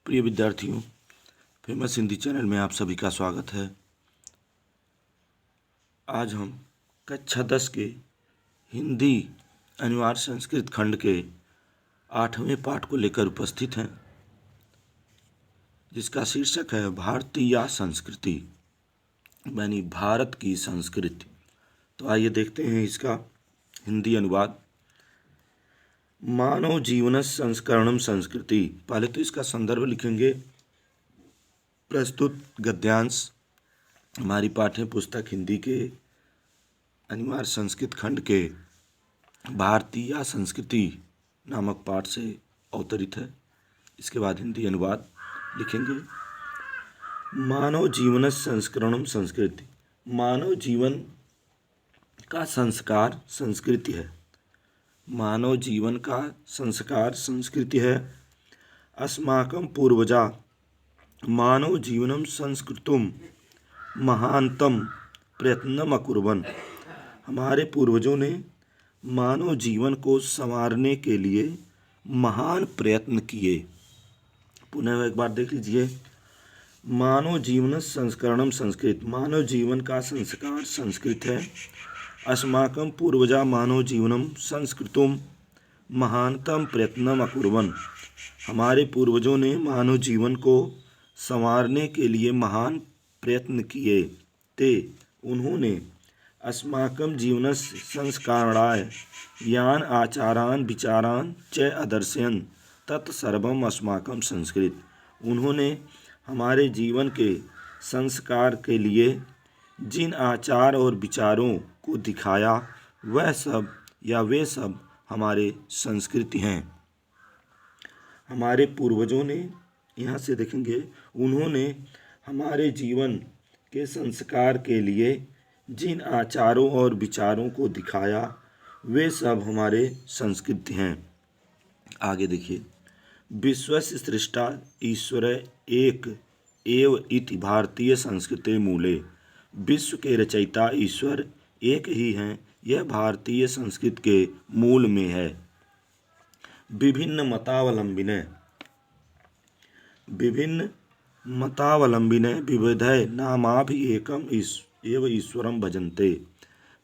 प्रिय विद्यार्थियों, famous Hindi channel में आप सभी का स्वागत है। आज हम कक्षा 10 के हिंदी अनिवार्य संस्कृत खंड के 8वें पाठ को लेकर उपस्थित हैं, जिसका शीर्षक है भारतीय संस्कृति, यानी भारत की संस्कृति। तो आइए देखते हैं इसका हिंदी अनुवाद। मानव जीवन संस्करणम संस्कृति। पहले तो इसका संदर्भ लिखेंगे। प्रस्तुत गद्यांश हमारी पाठ्य पुस्तक हिंदी के अनिवार्य संस्कृत खंड के भारतीय संस्कृति नामक पाठ से अवतरित है। इसके बाद हिंदी अनुवाद लिखेंगे। मानव जीवन संस्करणम संस्कृति। मानव जीवन का संस्कार संस्कृति है। मानव जीवन का संस्कार संस्कृति है। अस्माकं पूर्वजा मानव जीवनम संस्कृतुम महानतम प्रयत्नम अकुर्वन्। हमारे पूर्वजों ने मानव जीवन को संवारने के लिए महान प्रयत्न किए। पुनः एक बार देख लीजिए। मानव जीवन संस्करणम संस्कृत। मानव जीवन का संस्कार संस्कृत है। अस्माकं पूर्वजा मानव जीवनम संस्कृतुम महानतम प्रयत्नम अकुर्वन्। हमारे पूर्वजों ने मानव जीवन को संवारने के लिए महान प्रयत्न किए थे। उन्होंने अस्माकं जीवनस्य संस्कारणाय यान आचारान विचारान च अदर्शयन् तत्सर्वम् अस्माकं संस्कृत। उन्होंने हमारे जीवन के संस्कार के लिए जिन आचार और विचारों को दिखाया, वह सब या वे सब हमारे संस्कृति हैं। हमारे पूर्वजों ने, यहाँ से देखेंगे, उन्होंने हमारे जीवन के संस्कार के लिए जिन आचारों और विचारों को दिखाया, वे सब हमारे संस्कृति हैं। आगे देखिए। विश्वस्य सृष्टा ईश्वर एक एव इति भारतीय संस्कृते मूले। विश्व के रचयिता ईश्वर एक ही हैं, यह भारतीय संस्कृति के मूल में है। विभिन्न मतावलंबिने विविधय नामाभि एकम एव ईश्वरम भजन्ते।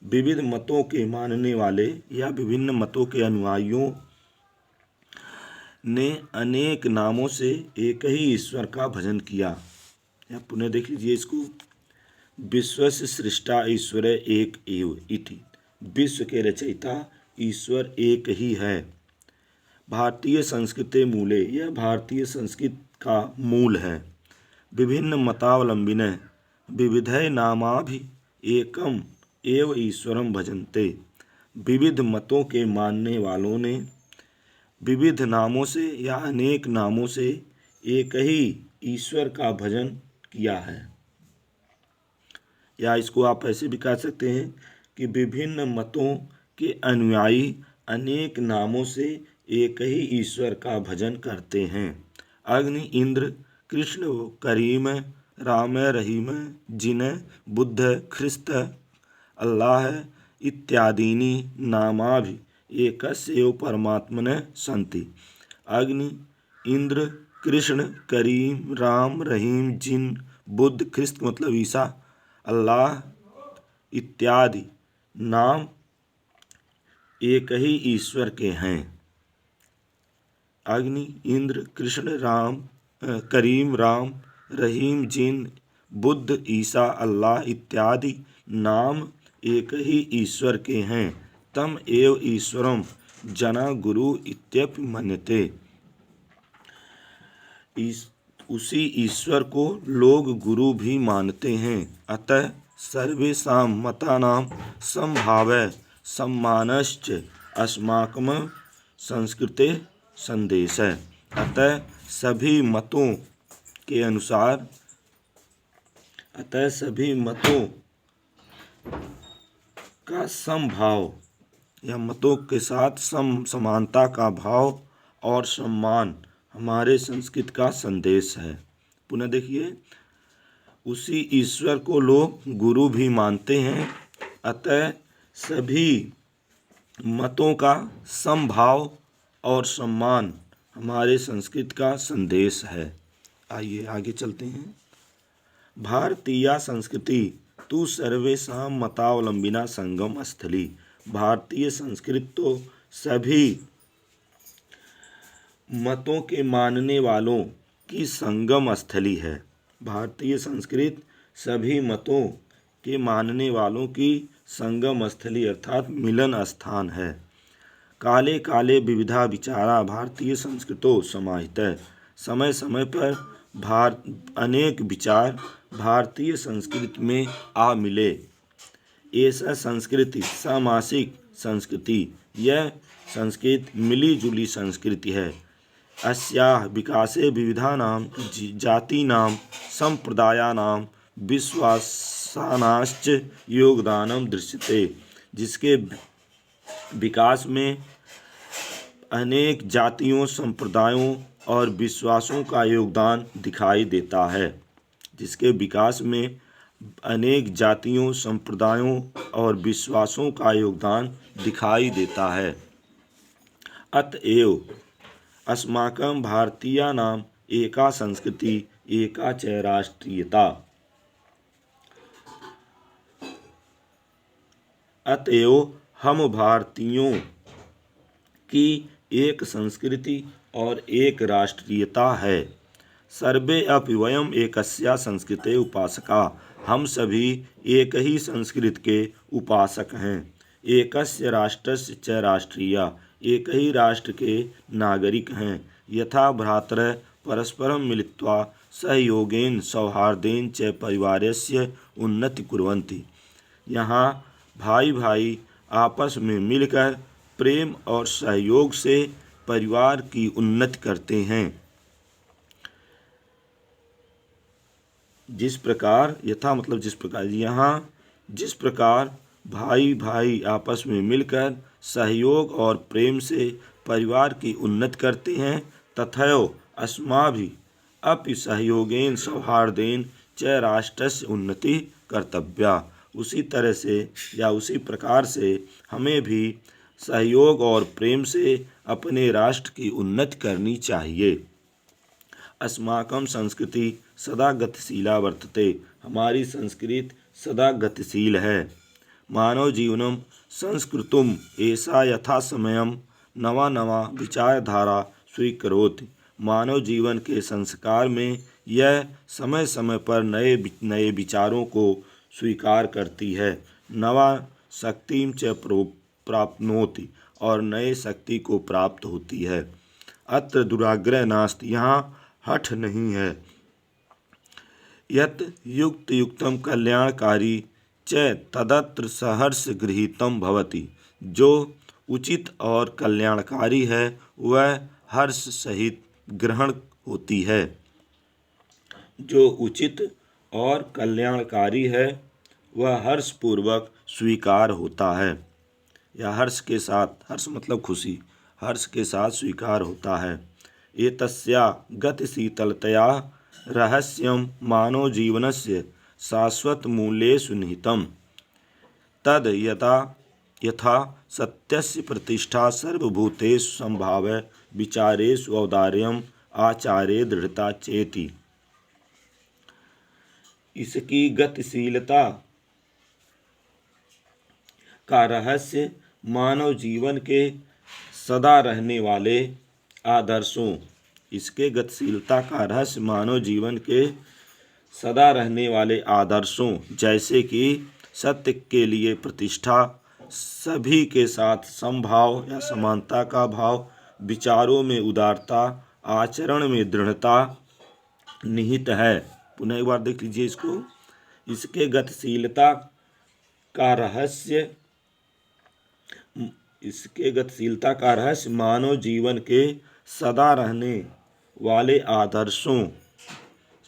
विविध मतों के मानने वाले या विभिन्न मतों के अनुयायियों ने अनेक नामों से एक ही ईश्वर का भजन किया। या पुनः देख लीजिए इसको। विश्वस्य सृष्टा ईश्वर एक एव इति। विश्व के रचयिता ईश्वर एक ही है। भारतीय संस्कृति मूले, यह भारतीय संस्कृति का मूल है। विभिन्न मतावलंबिने विविधय नामाभि एकम एव ईश्वरम भजन्ते। विविध मतों के मानने वालों ने विविध नामों से या अनेक नामों से एक ही ईश्वर का भजन किया है। या इसको आप ऐसे भी कह सकते हैं कि विभिन्न मतों के अनुयायी अनेक नामों से एक ही ईश्वर का भजन करते हैं। अग्नि, इंद्र, कृष्ण, करीम, राम, रहीम, जिन, बुद्ध, ख्रिस्त, अल्लाह इत्यादीनि नामाभि एकस्यैव परमात्मने सन्ति। अग्नि, इंद्र, कृष्ण, करीम, राम, रहीम, जिन, बुद्ध, ख्रिस्त मतलब ईसा, अल्लाह इत्यादि नाम एक ही ईश्वर के हैं। अग्नि, इंद्र, कृष्ण, करीम, राम, रहीम, जिन, बुद्ध, ईसा, अल्लाह इत्यादि नाम एक ही ईश्वर के हैं। तम एव ईश्वरम जना गुरु इत्यपि मन्यते। उसी ईश्वर को लोग गुरु भी मानते हैं। अतः सर्वेषां मतानां समभावः सम्मानश्च अस्माकं संस्कृते संदेशः। अतः सभी मतों का समभाव या मतों के साथ समानता का भाव और सम्मान हमारे संस्कृति का संदेश है। पुनः देखिए। उसी ईश्वर को लोग गुरु भी मानते हैं। अतः सभी मतों का समभाव और सम्मान हमारे संस्कृति का संदेश है। आइए आगे चलते हैं। भारतीय संस्कृति तु सर्वेषां मतावलंबिना संगम स्थली। भारतीय संस्कृति तो सभी मतों के मानने वालों की संगम स्थली है। भारतीय संस्कृति सभी मतों के मानने वालों की संगम स्थली अर्थात मिलन स्थान है। काले काले विविधा विचारा भारतीय संस्कृतो समाहित है। समय समय पर अनेक विचार भारतीय संस्कृति में आ मिले। ऐसा संस्कृति सामासिक संस्कृति, यह संस्कृति मिली जुली संस्कृति है। अस्याः विकासे विविधानां जातीनां संप्रदायानां विश्वासानाश्च योगदानं दृश्यते। जिसके विकास में अनेक जातियों, संप्रदायों और विश्वासों का योगदान दिखाई देता है। जिसके विकास में अनेक जातियों, संप्रदायों और विश्वासों का योगदान दिखाई देता है। अतएव अस्माकं भारतीयानां एका संस्कृति एका च राष्ट्रीयता। अतएव हम भारतीयों की एक संस्कृति और एक राष्ट्रीयता है। सर्वे अपि वयम एकस्या संस्कृते उपासका। हम सभी एक ही संस्कृति के उपासक हैं। एकस्य राष्ट्रस्य च राष्ट्रीया। एक ही राष्ट्र के नागरिक हैं। यथा भ्रातरः परस्परं मिलित्वा सहयोगेन सौहार्देन च परिवारस्य उन्नति कुर्वन्ति। यहाँ भाई भाई आपस में मिलकर प्रेम और सहयोग से परिवार की उन्नति करते हैं। जिस प्रकार, यथा मतलब जिस प्रकार, यहाँ जिस प्रकार भाई भाई आपस में मिलकर सहयोग और प्रेम से परिवार की उन्नति करते हैं, तथैव अस्माभिः अपि सहयोगेन सौहार्देन च राष्ट्रस्य उन्नति कर्तव्या। उसी तरह से या उसी प्रकार से हमें भी सहयोग और प्रेम से अपने राष्ट्र की उन्नति करनी चाहिए। अस्माकं संस्कृति सदा गतिशीला वर्तते। हमारी संस्कृति सदा गतिशील है। मानव जीवनम संस्कृतुम ऐसा यथा समयम नवा नवा विचारधारा स्वीकरोति। मानव जीवन के संस्कार में यह समय समय पर नए नए विचारों को स्वीकार करती है। नवा शक्तिं च प्राप्नोति, और नए शक्ति को प्राप्त होती है। अत्र दुराग्रह नास्ति, यहाँ हठ नहीं है। यत् युक्त युक्तम कल्याणकारी च तदत्र सहर्ष गृहीतम भवति। जो उचित और कल्याणकारी है वह हर्ष सहित ग्रहण होती है। जो उचित और कल्याणकारी है वह हर्षपूर्वक स्वीकार होता है, या हर्ष के साथ, हर्ष मतलब खुशी, हर्ष के साथ स्वीकार होता है। एतस्या गतिशीतलतया रहस्यं मानव जीवनस्य शाश्वत मूल्येषु निहितम्। तद यथा सत्यस्य प्रतिष्ठा सर्वभूतेषु संभाव्य विचारेषु औदार्यम् आचार्य दृढ़ता चेति। इसकी गतिशीलता का रहस्य मानव जीवन के सदा रहने वाले आदर्शों। इसके गतिशीलता का रहस्य मानव जीवन के सदा रहने वाले आदर्शों, जैसे कि सत्य के लिए प्रतिष्ठा, सभी के साथ समभाव या समानता का भाव, विचारों में उदारता, आचरण में दृढ़ता निहित है। पुनः एक बार देख लीजिए इसको। इसके गतिशीलता का रहस्य, इसके गतिशीलता का रहस्य मानव जीवन के सदा रहने वाले आदर्शों,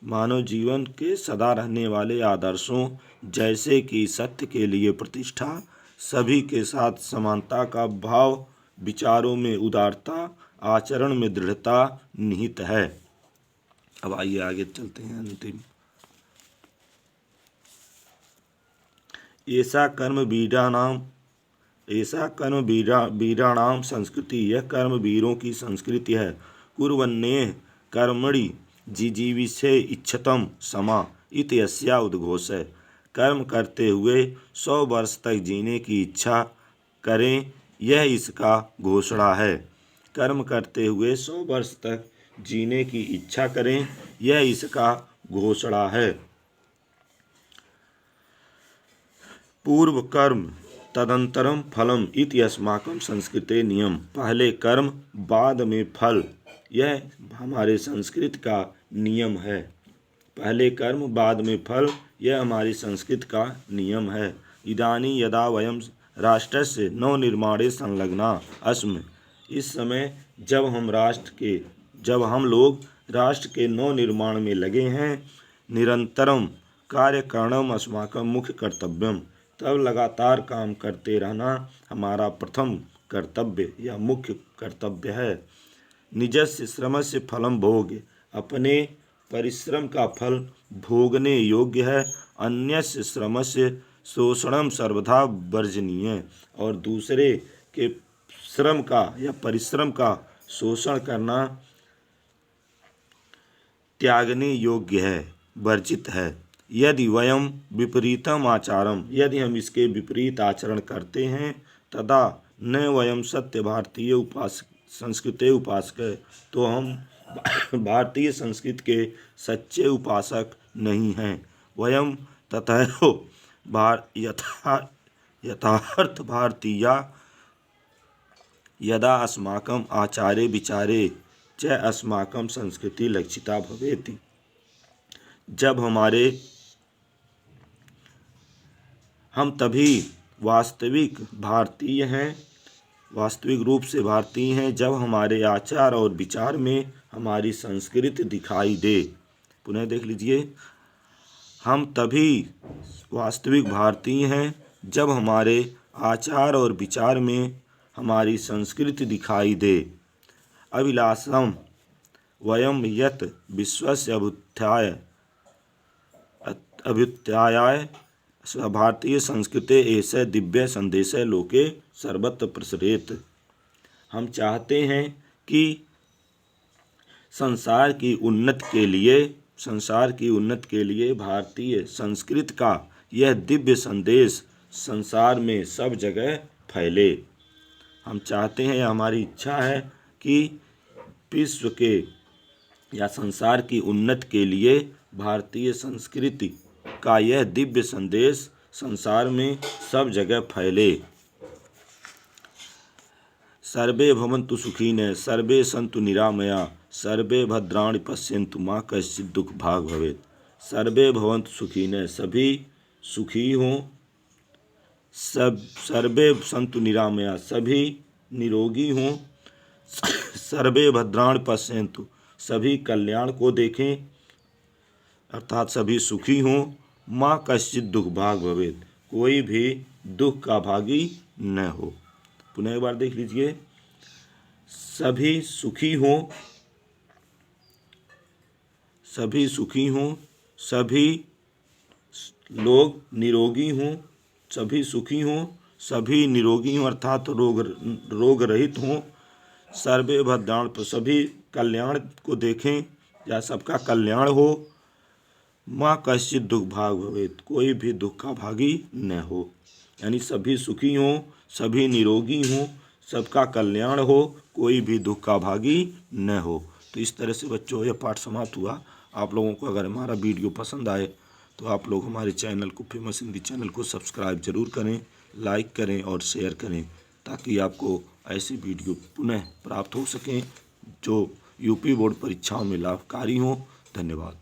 मानव जीवन के सदा रहने वाले आदर्शों, जैसे कि सत्य के लिए प्रतिष्ठा, सभी के साथ समानता का भाव, विचारों में उदारता, आचरण में दृढ़ता निहित है। अब आइए आगे चलते हैं। अंतिम ऐसा कर्म वीराणाम संस्कृति, यह कर्म वीरों की संस्कृति है। कुर्वन्नेह कर्मणि जिजीविषे इच्छतम समा इति अस्या उद्घोषः। कर्म करते हुए 100 वर्ष तक जीने की इच्छा करें, यह इसका घोषणा है। कर्म करते हुए 100 वर्ष तक जीने की इच्छा करें, यह इसका घोषणा है। पूर्व कर्म तदंतरम फलम इति अस्माकं संस्कृते नियम। पहले कर्म बाद में फल, यह हमारे संस्कृत का नियम है। पहले कर्म बाद में फल, यह हमारी संस्कृत का नियम है। इदानीं यदा वयं राष्ट्रस्य नवनिर्माणे संलग्ना अस्म। इस समय जब हम लोग राष्ट्र के नवनिर्माण में लगे हैं, निरंतरम कार्यकरणम अस्माकं मुख्य कर्तव्यम। तब लगातार काम करते रहना हमारा प्रथम कर्तव्य या मुख्य कर्तव्य है। निजस्य श्रमस्य फलम भोग। अपने परिश्रम का फल भोगने योग्य है। अन्यस्य श्रमस्य शोषणम सर्वथा वर्जनीय। और दूसरे के श्रम का या परिश्रम का शोषण करना त्यागने योग्य है, वर्जित है। यदि वयम विपरीतम आचारम, यदि हम इसके विपरीत आचरण करते हैं, तदा न वयम सत्य भारतीय संस्कृते उपासक, तो हम भारतीय संस्कृति के सच्चे उपासक नहीं हैं। वयम तथैव यथार्थ भारतीया यदा अस्माकं आचारे विचारे च अस्माकं संस्कृति लक्षिता भवेति। जब हम तभी वास्तविक रूप से भारतीय हैं जब हमारे आचार और विचार में हमारी संस्कृति दिखाई दे। पुनः देख लीजिए, हम तभी वास्तविक भारतीय हैं जब हमारे आचार और विचार में हमारी संस्कृति दिखाई दे। अभिलाषम वयम यत विश्वस्य अभ्युत्थाय भारतीय संस्कृते ऐसे दिव्य संदेश लोके सर्वत्र प्रसरेत। हम चाहते हैं कि संसार की उन्नति के लिए भारतीय संस्कृति का यह दिव्य संदेश संसार में सब जगह फैले। हम चाहते हैं, हमारी इच्छा है कि विश्व के या संसार की उन्नति के लिए भारतीय संस्कृति का यह दिव्य संदेश संसार में सब जगह फैले। सर्वे भवन्तु सुखिनः, सर्वे सन्तु निरामया, सर्वे भद्राणि पश्यन्तु मा कश्चित् दुःख भाग् भवेत्। सर्वे भवन्तु सुखिनः, सभी सुखी हों। सर्वे सन्तु निरामया, सभी निरोगी हों। सर्वे भद्राणि पश्यन्तु, सभी कल्याण को देखें, अर्थात सभी सुखी हों। माँ कश्चित् दुःख भाग् भवेत्, कोई भी दुख का भागी न हो। पुनः एक बार देख लीजिए, सभी सुखी हों, सभी सुखी हों, सभी लोग निरोगी हों, सभी सुखी हों, सभी निरोगी हों अर्थात रोग रहित हों। सर्वे भद्राण, सभी कल्याण को देखें या सबका कल्याण हो। माँ कश्चित् दुःख भाग् भवेत्, कोई भी दुख का भागी न हो। यानी सभी सुखी हों, सभी निरोगी हों, सबका कल्याण हो, कोई भी दुख का भागी न हो। तो इस तरह से बच्चों यह पाठ समाप्त हुआ। आप लोगों को अगर हमारा वीडियो पसंद आए तो आप लोग हमारे चैनल को, फेमस हिंदी चैनल को सब्सक्राइब जरूर करें, लाइक करें और शेयर करें, ताकि आपको ऐसे वीडियो पुनः प्राप्त हो सकें जो यूपी बोर्ड परीक्षाओं में लाभकारी हों। धन्यवाद।